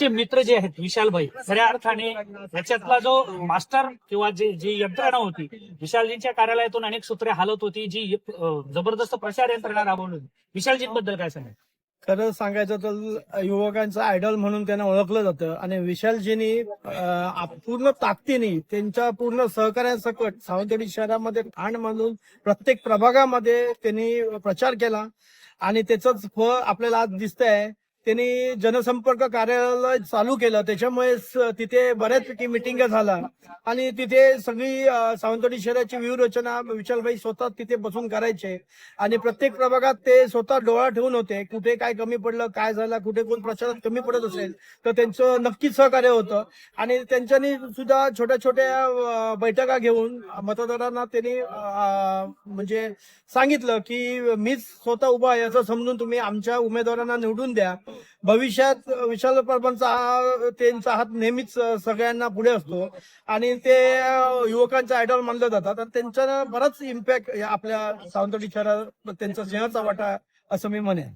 मित्र जे आहेत विशालभाई खऱ्या अर्थाने याच्यातला जो मास्टर किंवा जी यंत्रणा होती, विशालजींच्या कार्यालयातून अनेक सूत्रे हालत होती, जी जबरदस्त प्रचार यंत्रणा राबवली होती. विशालजींबद्दल काय सांगाल? खरं सांगायचं तर युवकांचा आयडॉल म्हणून त्यांना ओळखलं जातं आणि विशालजींनी पूर्ण ताकदीने त्यांच्या पूर्ण सहकार्यासकट सावंतवाडी शहरामध्ये ठाण म्हणून प्रत्येक प्रभागामध्ये त्यांनी प्रचार केला आणि त्याचंच फळ आपल्याला आज दिसतंय. त्यांनी जनसंपर्क कार्यालय चालू केलं, त्याच्यामुळे तिथे बऱ्याचपैकी मिटिंग झाला आणि तिथे सगळी सावंतवाडी शहराची व्यूहरचना विशालभाई स्वतः तिथे बसून करायचे आणि प्रत्येक प्रभागात ते स्वतः डोळा ठेवून होते. कुठे काय कमी पडलं, काय झालं, कुठे कोण प्रचारात कमी पडत असेल तर त्यांचं नक्कीच सहकार्य होतं आणि त्यांच्यानी सुद्धा छोट्या छोट्या बैठका घेऊन मतदारांना त्यांनी म्हणजे सांगितलं की मीच स्वतः उभा आहे असं समजून तुम्ही आमच्या उमेदवारांना निवडून द्या. भविष्यात विशाल परबांचा त्यांचा हात नेहमीच सगळ्यांना पुढे असतो आणि ते युवकांचा आयडॉल मानलं जातात आणि त्यांचा बराच इम्पॅक्ट आपल्या सावंतवाडी शहरात त्यांचा सिंहाचा वाटा असं मी म्हणेन.